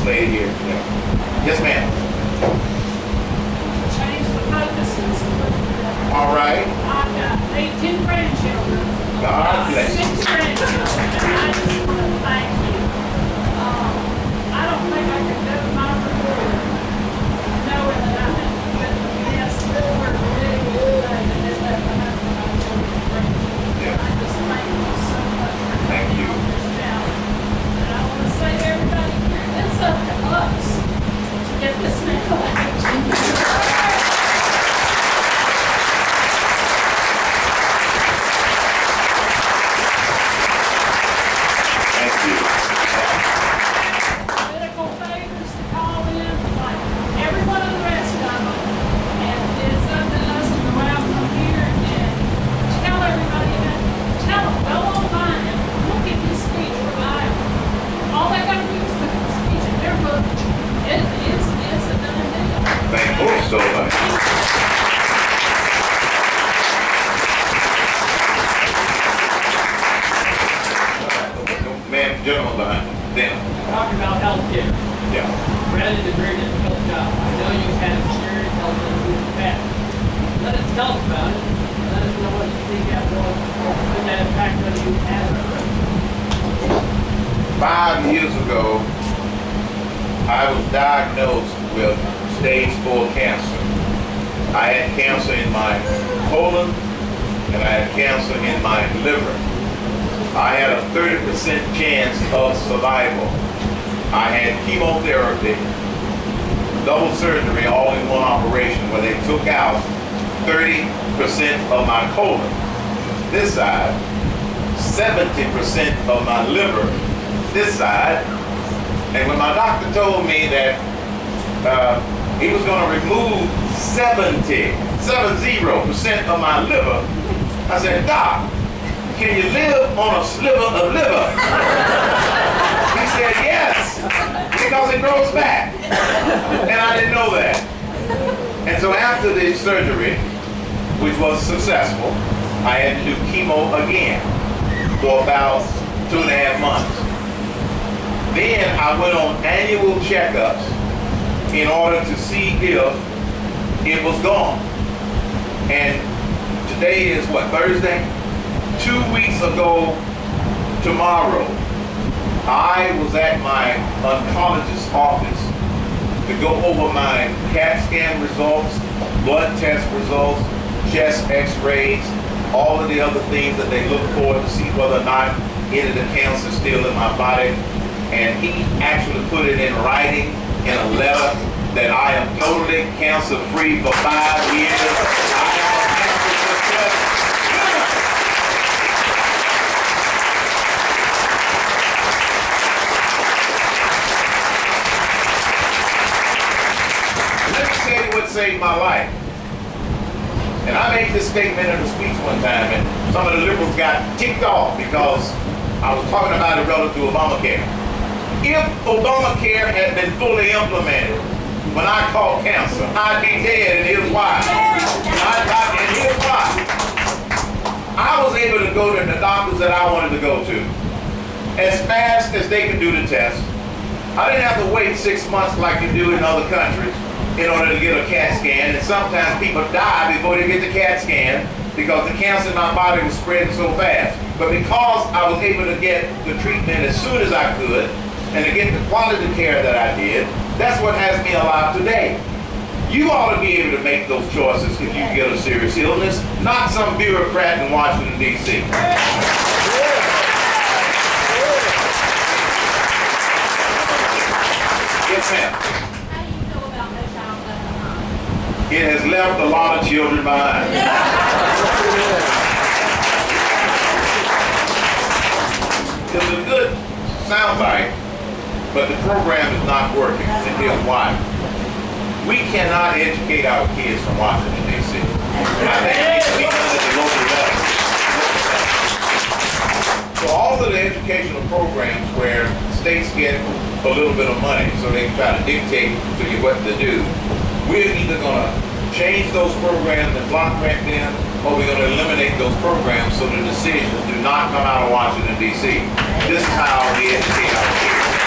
this lady here. Yeah. Yes, ma'am. Change the focuses. All right. I've got 18 grandchildren. God bless you. 6 grandchildren. And I just want to thank you. I don't think I could go to my reward knowing that I have been the best work today and it's left behind for my children and grandchildren. Yeah. I just thank you so much for Thank you. this challenge. And I want to say to everybody here, it's up to us to get this man elected. Medical favors to call in, like every one of the rest of them. And it's up to us to go out from here and tell everybody that, tell them, go online and look at his speech from Iowa. All they got to do is look at the speech and their book. It's a done deal. Thank you so much. Man, gentleman behind them. Talking about healthcare. Yeah. Brad did a very difficult job. I know you had insurance, health insurance in the past. Tell us about it. Let us know what you think that was, what that impact on you had. 5 years ago, I was diagnosed with stage 4 cancer. I had cancer in my colon and I had cancer in my liver. I had a 30% chance of survival. I had chemotherapy, double surgery, all in one operation where they took out 30% of my colon this side, 70% of my liver this side. And when my doctor told me that he was going to remove 70% of my liver, I said, Doc, can you live on a sliver of liver? He said, yes, because it grows back. And I didn't know that. And so after the surgery, which was successful, I had to do chemo again for about 2.5 months. Then I went on annual checkups in order to see if it was gone. And today is what, Thursday? 2 weeks ago tomorrow, I was at my oncologist's office to go over my CAT scan results, blood test results, chest x-rays, all of the other things that they look for to see whether or not any of the cancer is still in my body. And he actually put it in writing in a letter that I am totally cancer-free for 5 years. I am a cancer success. Let me tell you what saved my life. And I made this statement in a speech one time, and some of the liberals got ticked off because I was talking about it relative to Obamacare. If Obamacare had been fully implemented when I caught cancer, I'd be dead, and here's why. And here's why. I was able to go to the doctors that I wanted to go to as fast as they could do the test. I didn't have to wait 6 months like you do in other countries in order to get a CAT scan, and sometimes people die before they get the CAT scan because the cancer in my body was spreading so fast. But because I was able to get the treatment as soon as I could, and to get the quality care that I did, that's what has me alive today. You ought to be able to make those choices if you get a serious illness, not some bureaucrat in Washington, D.C. Yes, ma'am. How do you feel about No Child Left Behind? It has left a lot of children behind. It's a good soundbite, but the program is not working, and here's why. We cannot educate our kids from Washington, D.C. I think it needs to be done at the local level. So all of the educational programs where states get a little bit of money so they can try to dictate to you what to do, we're either going to change those programs and block grant them, or we're going to eliminate those programs so the decisions do not come out of Washington, D.C. This is how we educate our kids.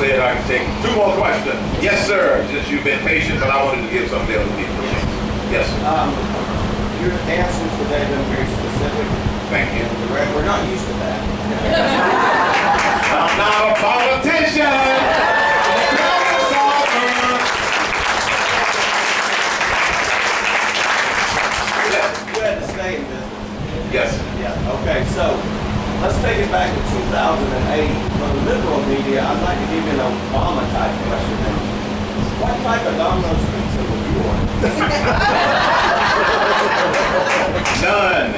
said I can take 2 more questions. Yes, sir. Since you've been patient, but I wanted to give some of the other people a chance. Yes, sir. Your answers today have been very specific. Thank you. We're not used to that. I'm not a politician. You had to stay in business. Yes. Yeah. Okay. So let's take it back to 2008. For the liberal media, I'd like to give you an Obama type question. What type of Domino's pizza would you order? None.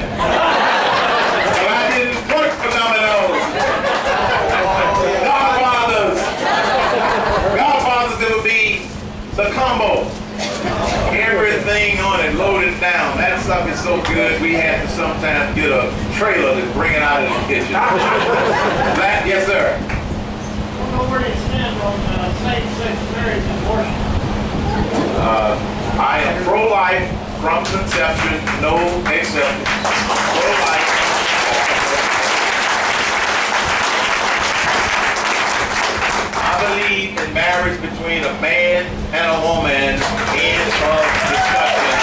But I didn't work for Domino's. Godfathers, it would be the combo. Everything on it, loaded down. That stuff is so good, we had to sometimes get a trailer to bring it out of the kitchen. That, yes, sir. I don't know where you stand on same-sex marriage and abortion. I am pro-life from conception, no exceptions. Pro-life. I believe in marriage between a man and a woman. End of discussion.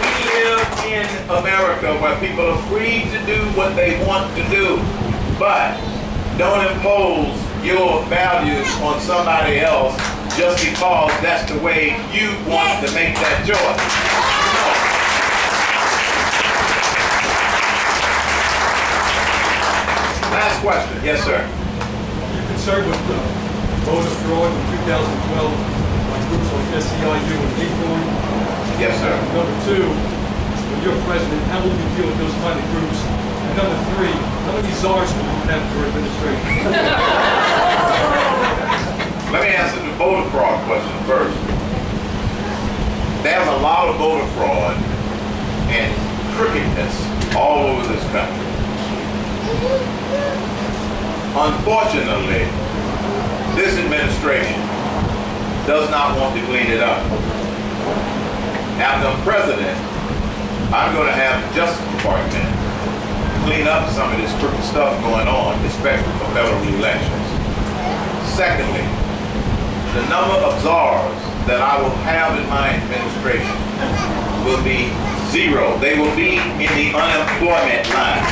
We live in America where people are free to do what they want to do, but don't impose your values on somebody else just because that's the way you want to make that choice. Last question. Yes, sir. You're concerned with voter fraud in 2012 by groups like SEIU and Acorn? Yes, sir. Number 2, when you're president, how will you deal with those kind of groups? And number 3, how many czars will you have for administration? Let me answer the voter fraud question first. There's a lot of voter fraud and crookedness all over this country. Unfortunately, this administration does not want to clean it up. After I'm president, I'm going to have the Justice Department clean up some of this crooked stuff going on, especially for federal elections. Secondly, the number of czars that I will have in my administration will be 0. They will be in the unemployment line.